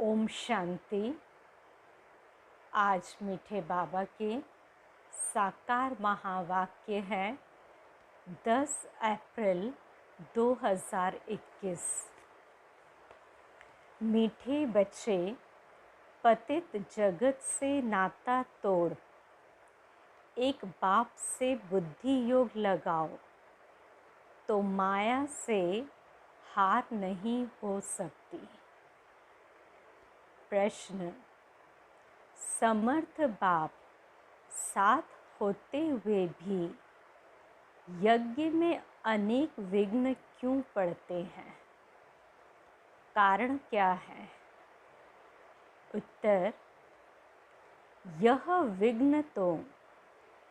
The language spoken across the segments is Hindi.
ओम शांति। आज मीठे बाबा के साकार महावाक्य है 10 अप्रैल 2021। मीठे बच्चे, पतित जगत से नाता तोड़, एक बाप से बुद्धि योग लगाओ, तो माया से हार नहीं हो सकती। प्रश्न: समर्थ बाप साथ होते हुए भी यज्ञ में अनेक विघ्न क्यों पड़ते हैं? कारण क्या है? उत्तर: यह विघ्न तो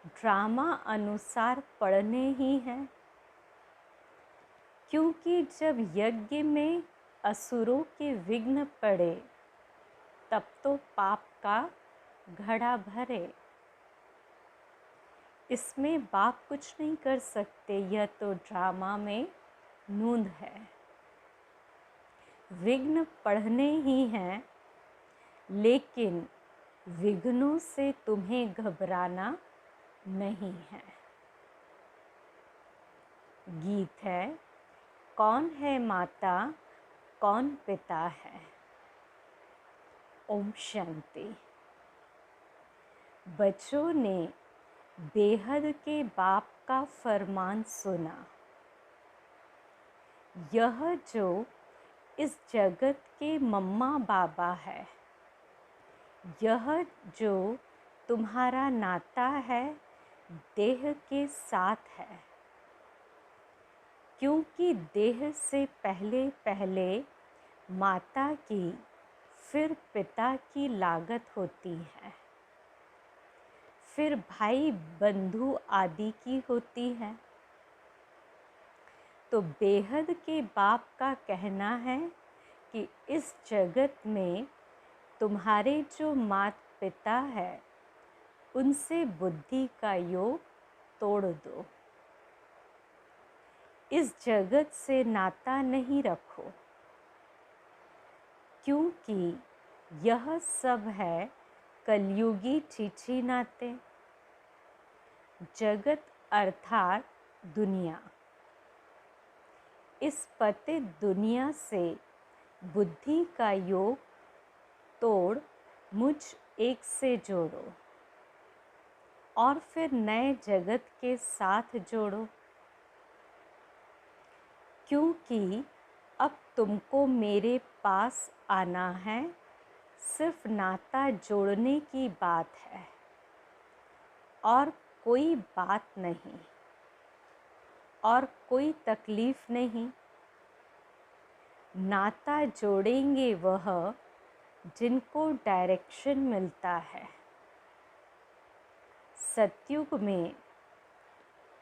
ड्रामा अनुसार पड़ने ही हैं, क्योंकि जब यज्ञ में असुरों के विघ्न पड़े तब तो पाप का घड़ा भरे। इसमें बाप कुछ नहीं कर सकते, यह तो ड्रामा में नूंद है। विघ्न पढ़ने ही हैं, लेकिन विघ्नों से तुम्हें घबराना नहीं है। गीत है, कौन है माता कौन पिता है। ओम शांति। बच्चों ने बेहद के बाप का फरमान सुना। यह जो इस जगत के मम्मा बाबा है, यह जो तुम्हारा नाता है, देह के साथ है, क्योंकि देह से पहले पहले माता की फिर पिता की लागत होती है, फिर भाई बंधु आदि की होती है। तो बेहद के बाप का कहना है कि इस जगत में तुम्हारे जो माता पिता है, उनसे बुद्धि का योग तोड़ दो। इस जगत से नाता नहीं रखो, क्योंकि यह सब है कलयुगी चीची नाते। जगत अर्थात दुनिया। इस पतित दुनिया से बुद्धि का योग तोड़ मुझ एक से जोड़ो और फिर नए जगत के साथ जोड़ो, क्योंकि अब तुमको मेरे पास आना है। सिर्फ नाता जोड़ने की बात है और कोई बात नहीं और कोई तकलीफ नहीं। नाता जोड़ेंगे वह जिनको डायरेक्शन मिलता है। सतयुग में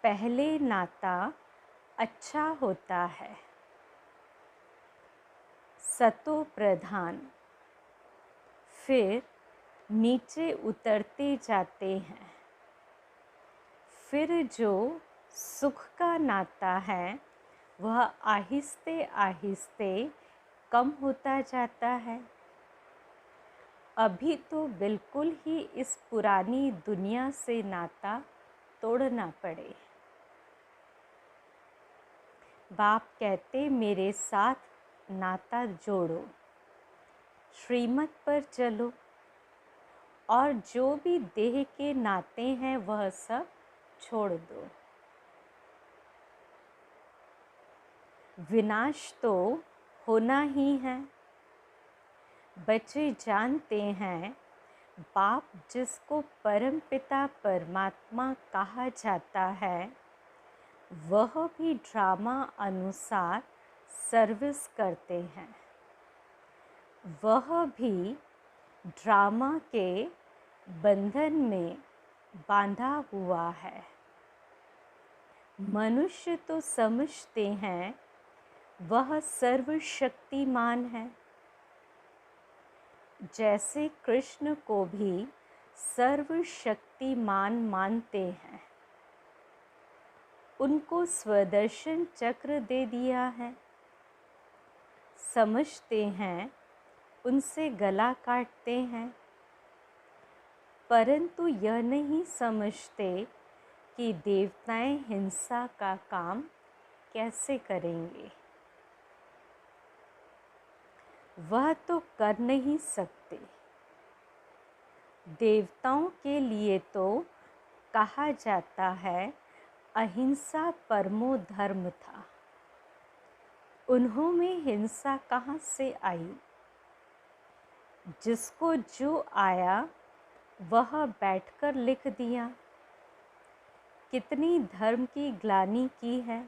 पहले नाता अच्छा होता है, सतो प्रधान, फिर नीचे उतरते जाते हैं। फिर जो सुख का नाता है, वह आहिस्ते आहिस्ते कम होता जाता है। अभी तो बिल्कुल ही इस पुरानी दुनिया से नाता तोड़ना पड़े। बाप कहते मेरे साथ नाता जोड़ो, श्रीमत पर चलो और जो भी देह के नाते हैं वह सब छोड़ दो। विनाश तो होना ही है। बच्चे जानते हैं बाप जिसको परम पिता परमात्मा कहा जाता है, वह भी ड्रामा अनुसार सर्विस करते हैं। वह भी ड्रामा के बंधन में बांधा हुआ है। मनुष्य तो समझते हैं वह सर्वशक्तिमान है, जैसे कृष्ण को भी सर्वशक्तिमान मानते हैं। उनको स्वदर्शन चक्र दे दिया है। समझते हैं उनसे गला काटते हैं, परंतु यह नहीं समझते कि देवताएं हिंसा का काम कैसे करेंगे। वह तो कर नहीं सकते। देवताओं के लिए तो कहा जाता है अहिंसा परमो धर्म था। उन्हों में हिंसा कहाँ से आई? जिसको जो आया वह बैठकर लिख दिया। कितनी धर्म की ग्लानि की है।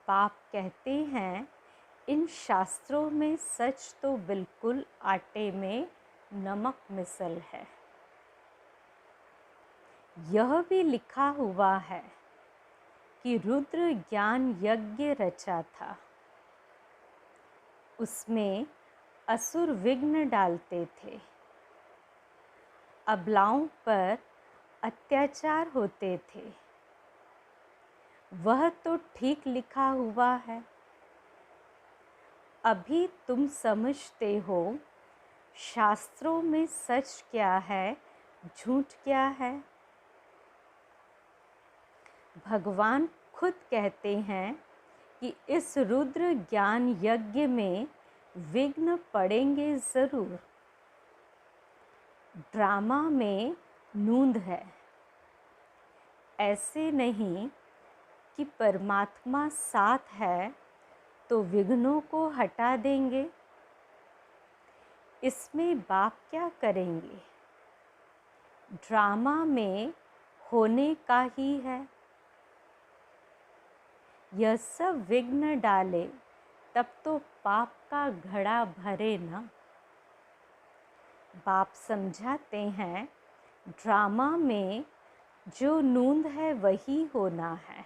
बाप कहते हैं इन शास्त्रों में सच तो बिल्कुल आटे में नमक मिसल है। यह भी लिखा हुआ है कि रुद्र ज्ञान यज्ञ रचा था। उसमें असुर विघ्न डालते थे। अबलाओं पर अत्याचार होते थे। वह तो ठीक लिखा हुआ है। अभी तुम समझते हो शास्त्रों में सच क्या है, झूठ क्या है। भगवान खुद कहते हैं कि इस रुद्र ज्ञान यज्ञ में विघ्न पड़ेंगे ज़रूर। ड्रामा में नूंद है। ऐसे नहीं कि परमात्मा साथ है तो विघ्नों को हटा देंगे। इसमें बाप क्या करेंगे? ड्रामा में होने का ही है। यह सब विघ्न डाले तब तो पाप का घड़ा भरे ना। बाप समझाते हैं ड्रामा में जो नूंद है वही होना है।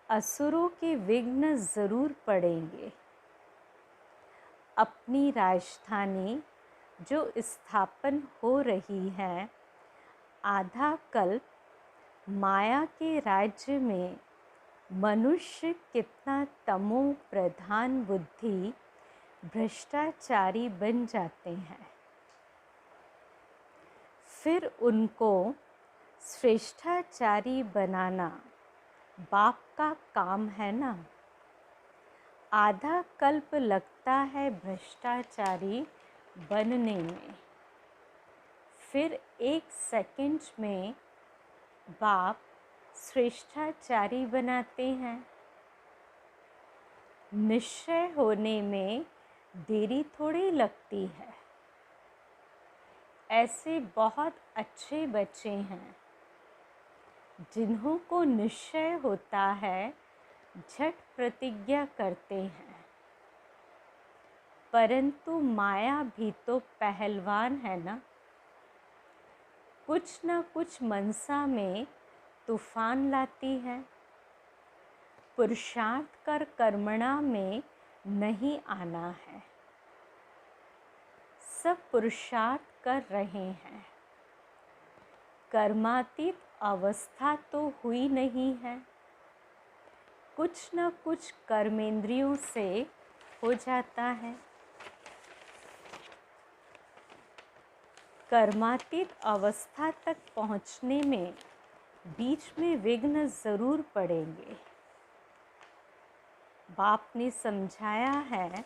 असुरों के विघ्न ज़रूर पड़ेंगे। अपनी राजधानी जो स्थापन हो रही है, आधा कल्प माया के राज्य में मनुष्य कितना तमो प्रधान बुद्धि भ्रष्टाचारी बन जाते हैं। फिर उनको श्रेष्ठाचारी बनाना बाप का काम है ना। आधा कल्प लगता है भ्रष्टाचारी बनने में। फिर 1 सेकंड में बाप श्रेष्ठाचारी बनाते हैं। निश्चय होने में देरी थोड़ी लगती है। ऐसे बहुत अच्छे बच्चे हैं जिन्हों को निश्चय होता है, झट प्रतिज्ञा करते हैं। परंतु माया भी तो पहलवान है ना। कुछ न कुछ मनसा में तूफान लाती है। पुरुषार्थ कर कर्मणा में नहीं आना है। सब पुरुषार्थ कर रहे हैं। कर्मातीत अवस्था तो हुई नहीं है। कुछ न कुछ कर्मेंद्रियों से हो जाता है। कर्मातीत अवस्था तक पहुँचने में बीच में विघ्न ज़रूर पड़ेंगे। बाप ने समझाया है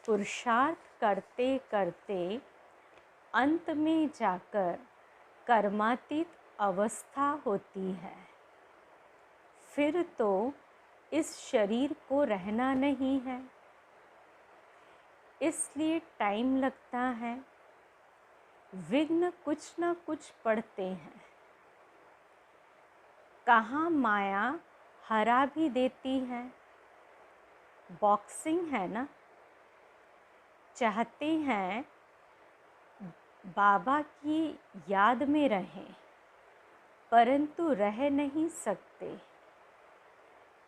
पुरुषार्थ करते करते अंत में जाकर कर्मातीत अवस्था होती है। फिर तो इस शरीर को रहना नहीं है, इसलिए टाइम लगता है। विघ्न कुछ न कुछ पड़ते हैं। कहाँ माया हरा भी देती है। बॉक्सिंग है ना। चाहते हैं बाबा की याद में रहें, परंतु रह नहीं सकते।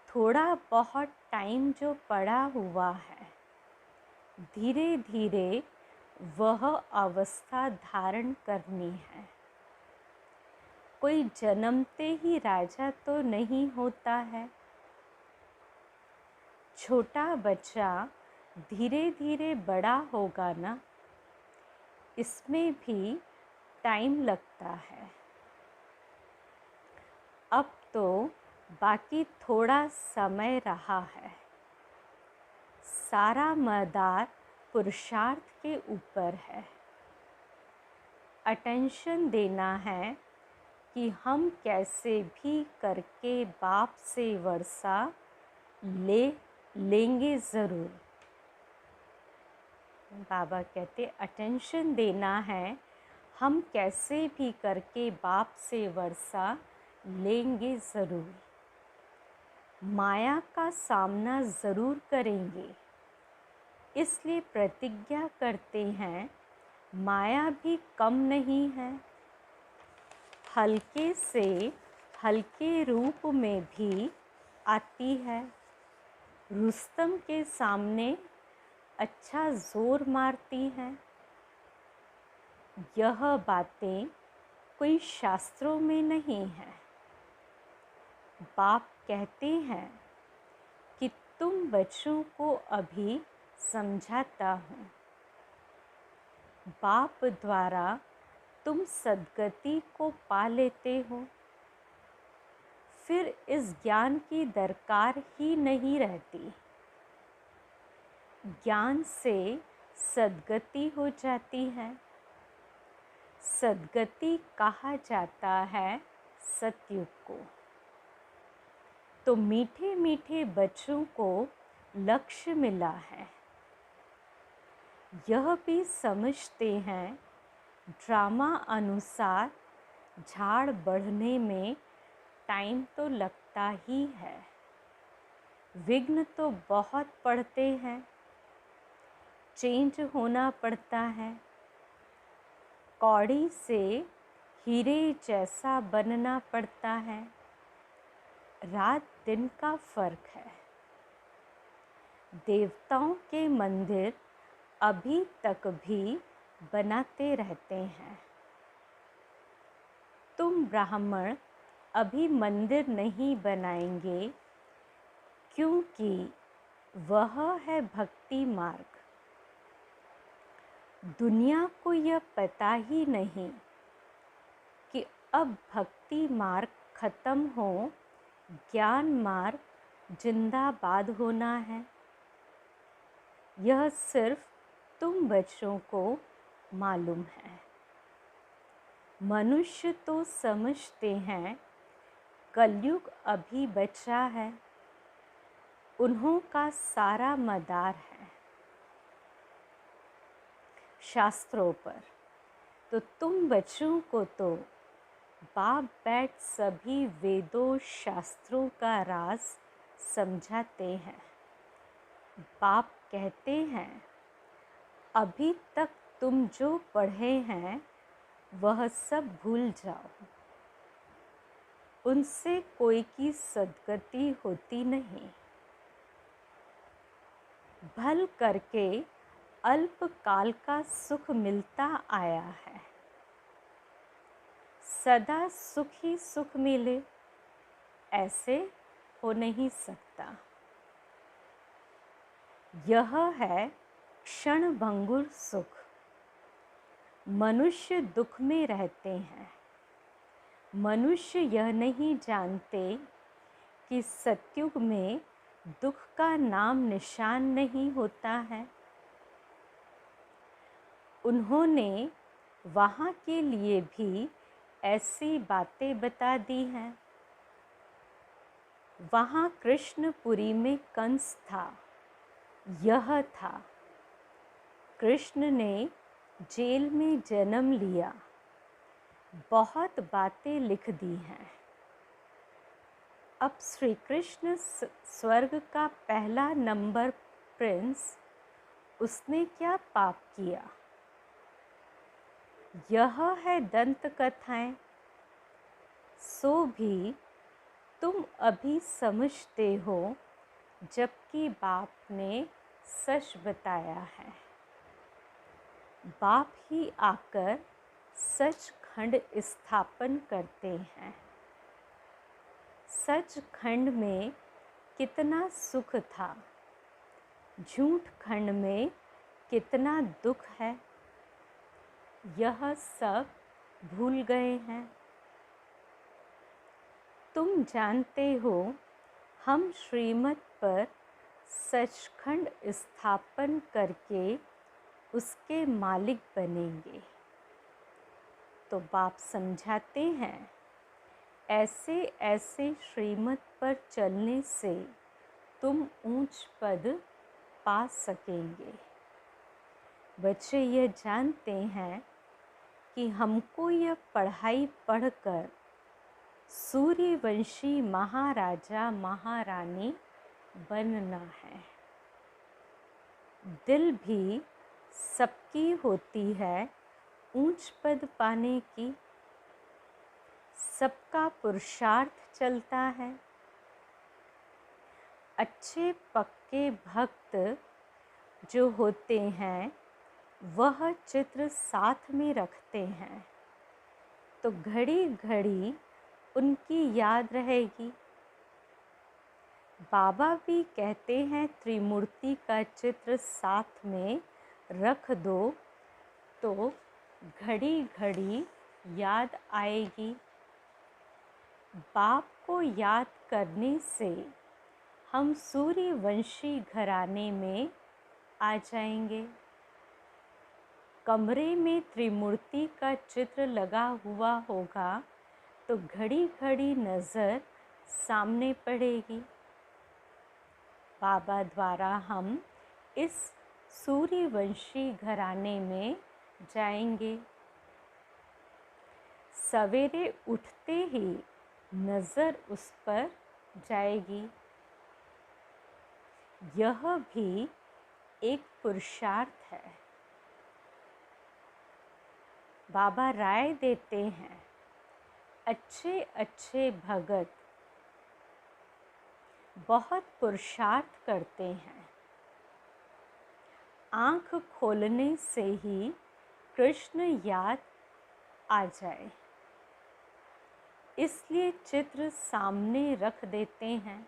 थोड़ा बहुत टाइम जो पड़ा हुआ है, धीरे धीरे वह अवस्था धारण करनी है। कोई जन्मते ही राजा तो नहीं होता है। छोटा बच्चा धीरे धीरे बड़ा होगा ना, इसमें भी टाइम लगता है। अब तो बाकी थोड़ा समय रहा है। सारा मदार पुरुषार्थ के ऊपर है। अटेंशन देना है कि हम कैसे भी करके बाप से वर्षा लेंगे ज़रूर। बाबा कहते अटेंशन देना है, हम कैसे भी करके बाप से वर्षा लेंगे ज़रूर। माया का सामना ज़रूर करेंगे, इसलिए प्रतिज्ञा करते हैं माया भी कम नहीं है। हल्के से हल्के रूप में भी आती है। रुस्तम के सामने अच्छा जोर मारती हैं। यह बातें कोई शास्त्रों में नहीं है। बाप कहते हैं कि तुम बच्चों को अभी समझाता हूँ। बाप द्वारा तुम सद्गति को पा लेते हो, फिर इस ज्ञान की दरकार ही नहीं रहती। ज्ञान से सद्गति हो जाती है। सद्गति कहा जाता है सतयुग को। तो मीठे मीठे बच्चों को लक्ष्य मिला है। यह भी समझते हैं ड्रामा अनुसार झाड़ बढ़ने में टाइम तो लगता ही है। विघ्न तो बहुत पड़ते हैं, चेंज होना पड़ता है। कौड़ी से हीरे जैसा बनना पड़ता है। रात दिन का फर्क है। देवताओं के मंदिर अभी तक भी बनाते रहते हैं। तुम ब्राह्मण अभी मंदिर नहीं बनाएंगे, क्योंकि वह है भक्ति मार्ग। दुनिया को यह पता ही नहीं कि अब भक्ति मार्ग खत्म हो, ज्ञान मार्ग जिंदाबाद होना है। यह सिर्फ तुम बच्चों को मालूम है। मनुष्य तो समझते हैं कलयुग अभी बचा है, उन्हों का सारा मदार है शास्त्रों पर। तो तुम बच्चों को तो बाप बैठ सभी वेदों शास्त्रों का राज समझाते हैं। बाप कहते हैं अभी तक तुम जो पढ़े हैं वह सब भूल जाओ। उनसे कोई की सद्गति होती नहीं। भल करके अल्पकाल का सुख मिलता आया है। सदा सुख ही सुख मिले, ऐसे हो नहीं सकता। यह है क्षण भंगुर सुख। मनुष्य दुख में रहते हैं। मनुष्य यह नहीं जानते कि सतयुग में दुख का नाम निशान नहीं होता है। उन्होंने वहाँ के लिए भी ऐसी बातें बता दी हैं। वहाँ कृष्णपुरी में कंस था, यह था। कृष्ण ने जेल में जन्म लिया, बहुत बातें लिख दी हैं। अब श्री कृष्ण स्वर्ग का पहला नंबर प्रिंस, उसने क्या पाप किया? यह है दंत कथाएं। सो भी तुम अभी समझते हो, जबकि बाप ने सच बताया है। बाप ही आकर सचखंड स्थापन करते हैं। सचखंड में कितना सुख था, झूठ खंड में कितना दुख है, यह सब भूल गए हैं। तुम जानते हो हम श्रीमत पर सचखंड स्थापन करके उसके मालिक बनेंगे। तो बाप समझाते हैं, ऐसे ऐसे श्रीमत पर चलने से तुम ऊंच पद पा सकेंगे। बच्चे यह जानते हैं कि हमको यह पढ़ाई पढ़कर सूर्यवंशी महाराजा महारानी बनना है। दिल भी सबकी होती है ऊंच पद पाने की, सबका पुरुषार्थ चलता है। अच्छे पक्के भक्त जो होते हैं वह चित्र साथ में रखते हैं, तो घड़ी घड़ी उनकी याद रहेगी। बाबा भी कहते हैं त्रिमूर्ति का चित्र साथ में रख दो तो घड़ी घड़ी याद आएगी। बाप को याद करने से हम सूर्यवंशी घराने में आ जाएंगे। कमरे में त्रिमूर्ति का चित्र लगा हुआ होगा तो घड़ी घड़ी नज़र सामने पड़ेगी। बाबा द्वारा हम इस सूर्यवंशी घराने में जाएंगे। सवेरे उठते ही नज़र उस पर जाएगी। यह भी एक पुरुषार्थ है। बाबा राय देते हैं, अच्छे अच्छे भगत बहुत पुरुषार्थ करते हैं। आँख खोलने से ही कृष्ण याद आ जाए, इसलिए चित्र सामने रख देते हैं।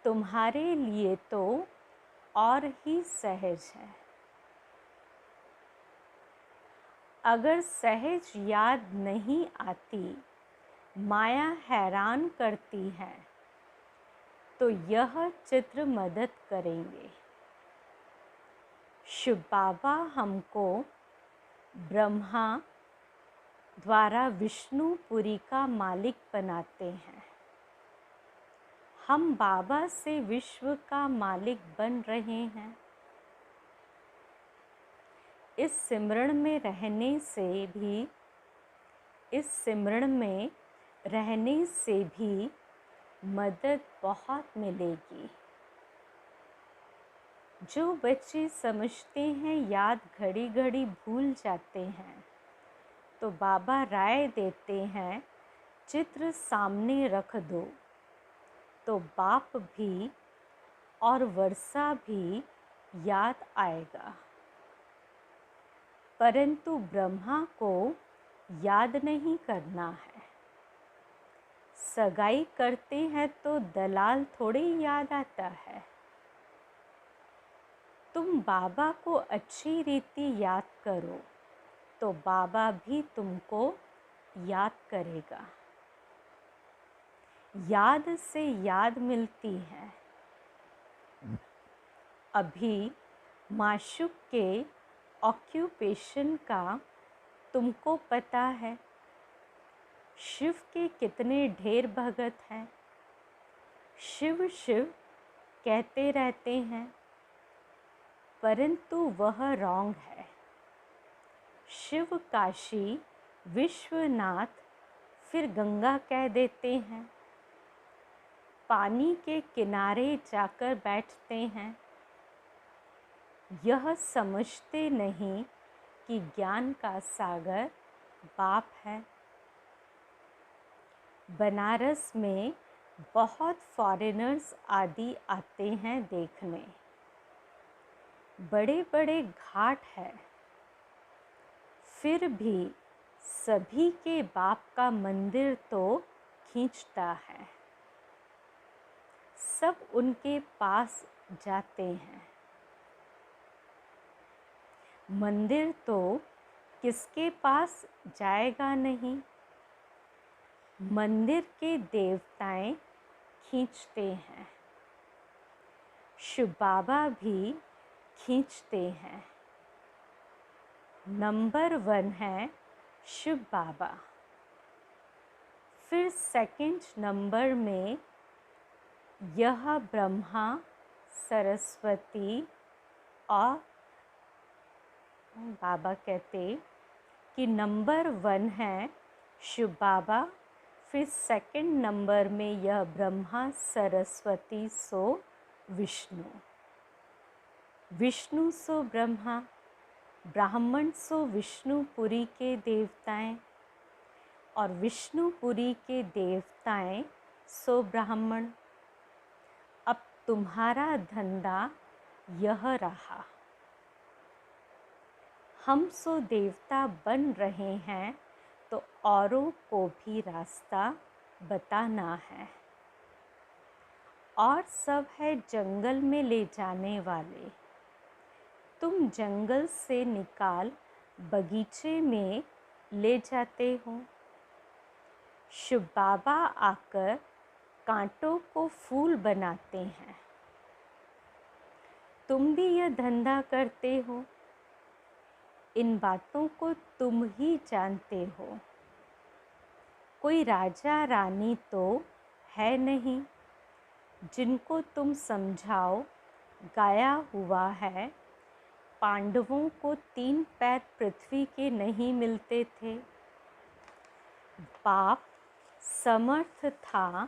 तुम्हारे लिए तो और ही सहज है। अगर सहज याद नहीं आती, माया हैरान करती है, तो यह चित्र मदद करेंगे। शिव बाबा हमको ब्रह्मा द्वारा विष्णुपुरी का मालिक बनाते हैं। हम बाबा से विश्व का मालिक बन रहे हैं। इस सिमरण में रहने से भी मदद बहुत मिलेगी। जो बच्चे समझते हैं याद घड़ी घड़ी भूल जाते हैं, तो बाबा राय देते हैं चित्र सामने रख दो तो बाप भी और वर्षा भी याद आएगा। परंतु ब्रह्मा को याद नहीं करना है। सगाई करते हैं तो दलाल थोड़े याद आता है। तुम बाबा को अच्छी रीति याद करो तो बाबा भी तुमको याद करेगा। याद से याद मिलती है। अभी माशूक के ऑक्यूपेशन का तुमको पता है। शिव के कितने ढेर भगत हैं। शिव शिव कहते रहते हैं, परंतु वह रॉन्ग है। शिव काशी विश्वनाथ फिर गंगा कह देते हैं। पानी के किनारे जाकर बैठते हैं। यह समझते नहीं कि ज्ञान का सागर बाप है। बनारस में बहुत फॉरेनर्स आदि आते हैं देखने। बड़े बड़े घाट हैं, फिर भी सभी के बाप का मंदिर तो खींचता है। सब उनके पास जाते हैं। मंदिर तो किसके पास जाएगा नहीं, मंदिर के देवताएं खींचते हैं, शिव बाबा भी खींचते हैं। नंबर 1 है शिव बाबा। फिर सेकंड नंबर में यह ब्रह्मा, सरस्वती और बाबा कहते कि नंबर 1 है शिव बाबा, फिर सेकंड नंबर में यह ब्रह्मा, सरस्वती सो विष्णु, विष्णु सो ब्रह्मा, ब्राह्मण सो विष्णुपुरी के देवताएं और विष्णुपुरी के देवताएं सो ब्राह्मण। अब तुम्हारा धंधा यह रहा, हम सो देवता बन रहे हैं तो औरों को भी रास्ता बताना है। और सब है जंगल में ले जाने वाले, तुम जंगल से निकाल बगीचे में ले जाते हो। शिव बाबा आकर कांटों को फूल बनाते हैं, तुम भी यह धंधा करते हो। इन बातों को तुम ही जानते हो। कोई राजा रानी तो है नहीं जिनको तुम समझाओ। गाया हुआ है, पांडवों को 3 पैर पृथ्वी के नहीं मिलते थे। बाप समर्थ था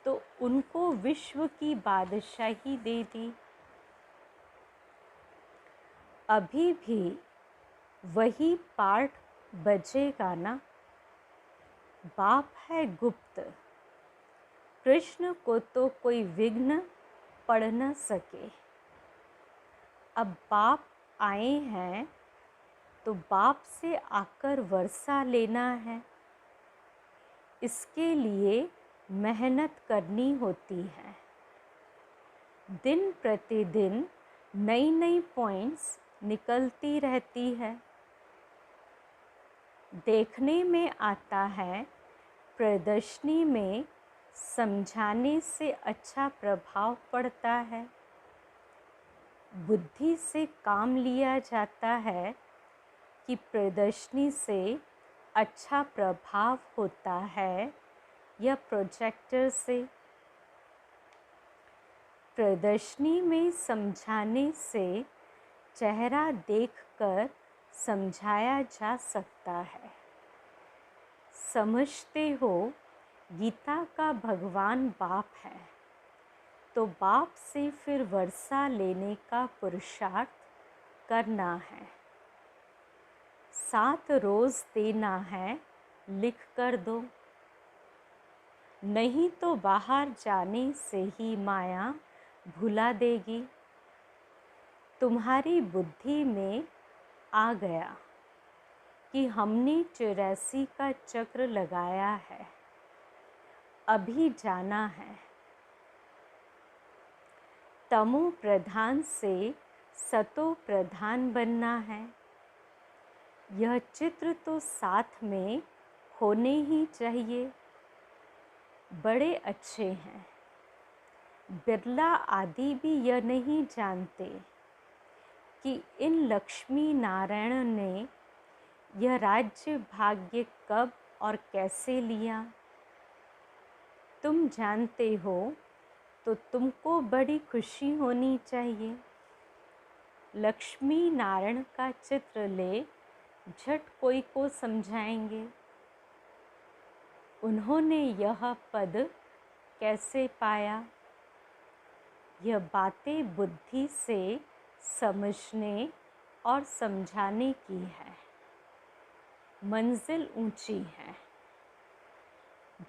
तो उनको विश्व की बादशाही दे दी। अभी भी वही पाठ बजेगा ना। बाप है गुप्त, कृष्ण को तो कोई विघ्न पड़ न सके। अब बाप आए हैं तो बाप से आकर वर्षा लेना है। इसके लिए मेहनत करनी होती है। दिन प्रतिदिन नई नई पॉइंट्स निकलती रहती है। देखने में आता है प्रदर्शनी में समझाने से अच्छा प्रभाव पड़ता है। बुद्धि से काम लिया जाता है कि प्रदर्शनी से अच्छा प्रभाव होता है या प्रोजेक्टर से। प्रदर्शनी में समझाने से चेहरा देखकर समझाया जा सकता है। समझते हो गीता का भगवान बाप है तो बाप से फिर वर्षा लेने का पुरुषार्थ करना है। 7 रोज़ देना है, लिख कर दो, नहीं तो बाहर जाने से ही माया भुला देगी। तुम्हारी बुद्धि में आ गया कि हमने 84 का चक्र लगाया है, अभी जाना है। तमो प्रधान से सतो प्रधान बनना है। यह चित्र तो साथ में होने ही चाहिए। बड़े अच्छे हैं। बिरला आदि भी यह नहीं जानते कि इन लक्ष्मी नारायण ने यह राज्य भाग्य कब और कैसे लिया। तुम जानते हो तो तुमको बड़ी खुशी होनी चाहिए। लक्ष्मी नारायण का चित्र ले झट कोई को समझाएंगे उन्होंने यह पद कैसे पाया। यह बातें बुद्धि से समझने और समझाने की है। मंजिल ऊंची है।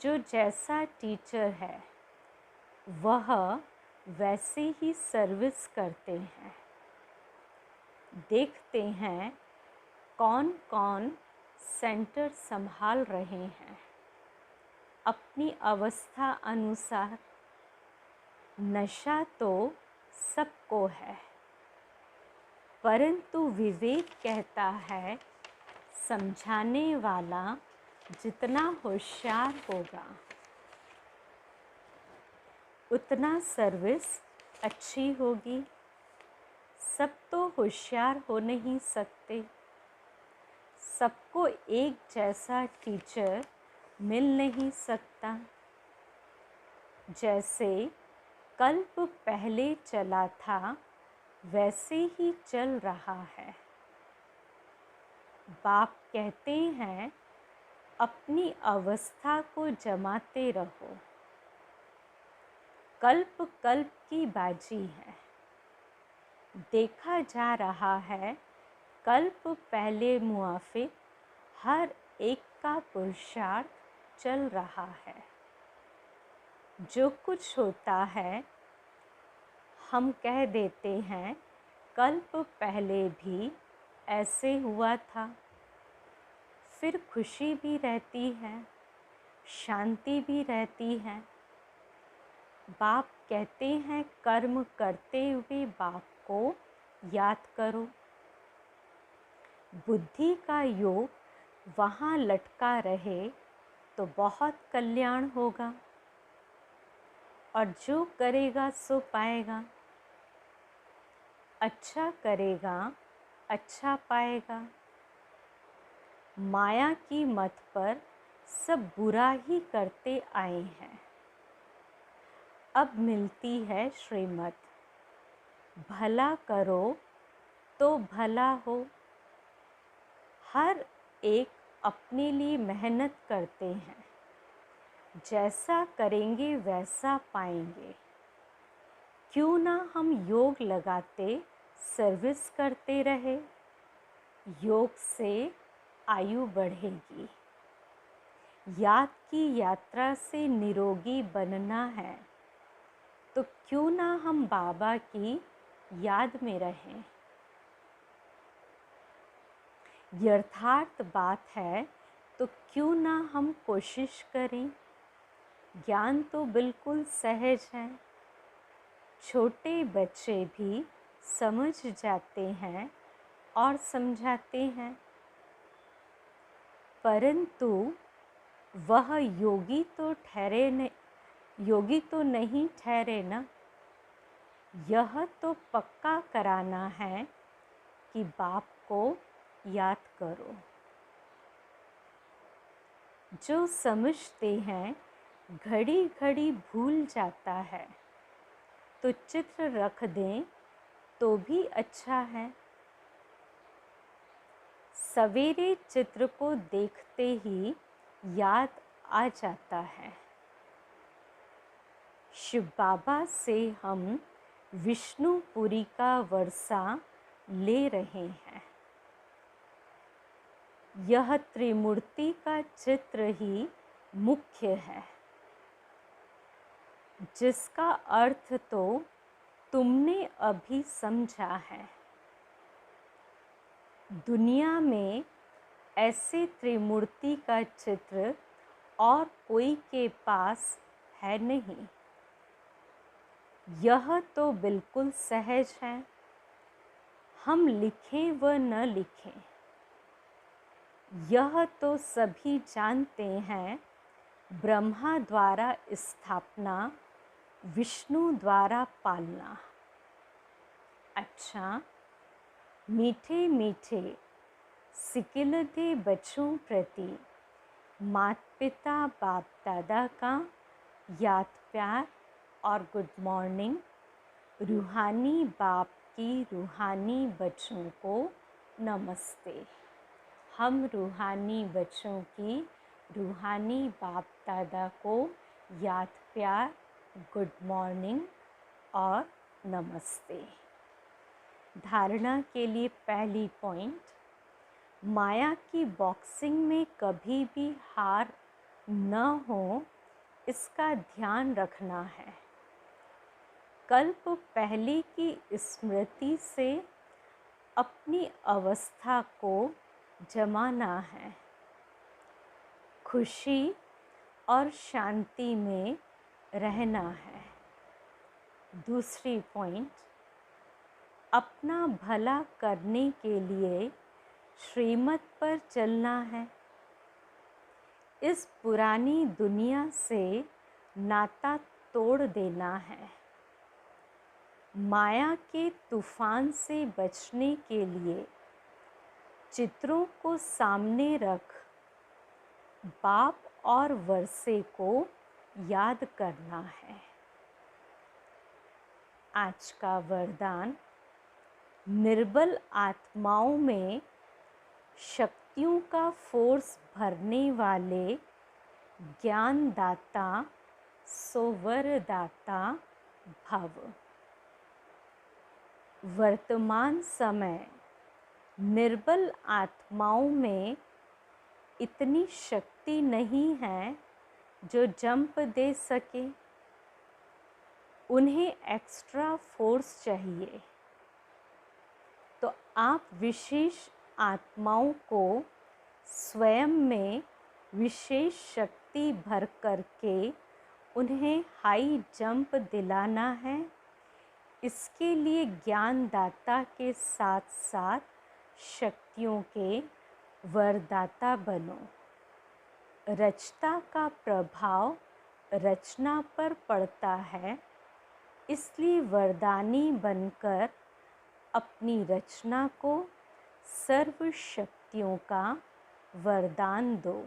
जो जैसा टीचर है वह वैसे ही सर्विस करते हैं। देखते हैं कौन कौन सेंटर संभाल रहे हैं। अपनी अवस्था अनुसार नशा तो सबको है, परंतु विवेक कहता है समझाने वाला जितना होशियार होगा उतना सर्विस अच्छी होगी। सब तो होशियार हो नहीं सकते, सबको एक जैसा टीचर मिल नहीं सकता। जैसे कल्प पहले चला था वैसे ही चल रहा है। बाप कहते हैं अपनी अवस्था को जमाते रहो, कल्प कल्प की बाजी है। देखा जा रहा है कल्प पहले मुआफिक हर एक का पुरुषार्थ चल रहा है। जो कुछ होता है हम कह देते हैं कल्प पहले भी ऐसे हुआ था। फिर खुशी भी रहती है, शांति भी रहती है। बाप कहते हैं कर्म करते हुए बाप को याद करो। बुद्धि का योग वहाँ लटका रहे तो बहुत कल्याण होगा, और जो करेगा सो पाएगा। अच्छा करेगा अच्छा पाएगा। माया की मत पर सब बुरा ही करते आए हैं। अब मिलती है श्रीमत, भला करो तो भला हो। हर एक अपने लिए मेहनत करते हैं, जैसा करेंगे वैसा पाएंगे। क्यों ना हम योग लगाते सर्विस करते रहे। योग से आयु बढ़ेगी। याद की यात्रा से निरोगी बनना है तो क्यों ना हम बाबा की याद में रहें। यथार्थ बात है तो क्यों ना हम कोशिश करें। ज्ञान तो बिल्कुल सहज है, छोटे बच्चे भी समझ जाते हैं और समझाते हैं। परंतु वह योगी तो नहीं ठहरे ना। यह तो पक्का कराना है कि बाप को याद करो। जो समझते हैं घड़ी घड़ी भूल जाता है, तो चित्र रख दें तो भी अच्छा है। सवेरे चित्र को देखते ही याद आ जाता है। शिव बाबा से हम विष्णुपुरी का वर्षा ले रहे हैं। यह त्रिमूर्ति का चित्र ही मुख्य है, जिसका अर्थ तो तुमने अभी समझा है। दुनिया में ऐसे त्रिमूर्ति का चित्र और कोई के पास है नहीं। यह तो बिल्कुल सहज है। हम लिखें व न लिखें, यह तो सभी जानते हैं। ब्रह्मा द्वारा स्थापना, विष्णु द्वारा पालना। अच्छा, मीठे मीठे सिकिलते बच्चों प्रति माता पिता बाप दादा का याद प्यार और गुड मॉर्निंग। रूहानी बाप की रूहानी बच्चों को नमस्ते। हम रूहानी बच्चों की रूहानी बाप दादा को याद प्यार, गुड मॉर्निंग और नमस्ते। धारणा के लिए पहली पॉइंट, माया की बॉक्सिंग में कभी भी हार न हो, इसका ध्यान रखना है। कल्प पहले की स्मृति से अपनी अवस्था को जमाना है। खुशी और शांति में रहना है। दूसरी पॉइंट, अपना भला करने के लिए श्रीमत पर चलना है। इस पुरानी दुनिया से नाता तोड़ देना है। माया के तूफान से बचने के लिए चित्रों को सामने रख बाप और वर्षे को याद करना है। आज का वरदान, निर्बल आत्माओं में शक्तियों का फोर्स भरने वाले ज्ञानदाता सोवरदाता भव। वर्तमान समय निर्बल आत्माओं में इतनी शक्ति नहीं है जो जंप दे सके। उन्हें एक्स्ट्रा फोर्स चाहिए। तो आप विशेष आत्माओं को स्वयं में विशेष शक्ति भर करके उन्हें हाई जंप दिलाना है। इसके लिए ज्ञानदाता के साथ साथ शक्तियों के वरदाता बनो। रचता का प्रभाव रचना पर पड़ता है, इसलिए वरदानी बनकर अपनी रचना को सर्व शक्तियों का वरदान दो।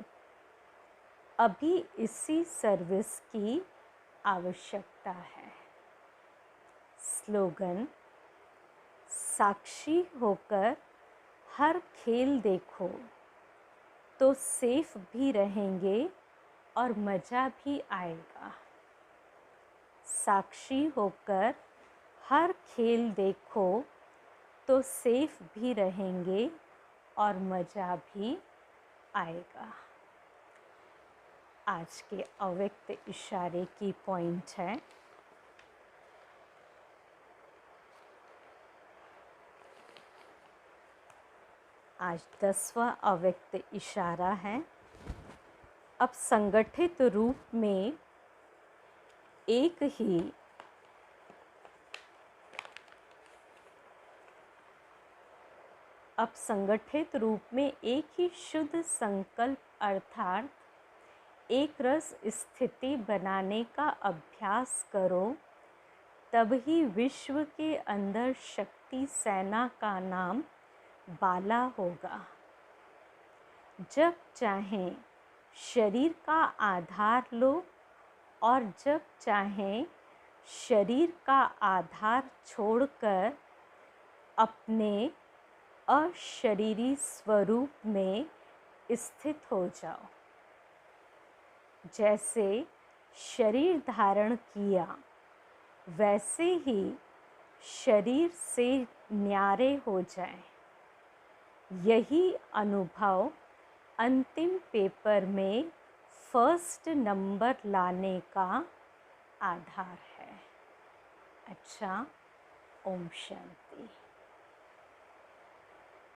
अभी इसी सर्विस की आवश्यकता है। स्लोगन, साक्षी होकर हर खेल देखो तो सेफ भी रहेंगे और मज़ा भी आएगा। साक्षी होकर हर खेल देखो तो सेफ भी रहेंगे और मज़ा भी आएगा। आज के अव्यक्त इशारे की पॉइंट है, आज 10वां अव्यक्त इशारा है। अब संगठित रूप में एक ही शुद्ध संकल्प अर्थात एक रस स्थिति बनाने का अभ्यास करो, तभी विश्व के अंदर शक्ति सेना का नाम बाला होगा। जब चाहें शरीर का आधार लो और जब चाहें शरीर का आधार छोड़कर अपने अशरीरी स्वरूप में स्थित हो जाओ। जैसे शरीर धारण किया वैसे ही शरीर से न्यारे हो जाएं। यही अनुभव अंतिम पेपर में फर्स्ट नंबर लाने का आधार है। अच्छा, ओम शांति।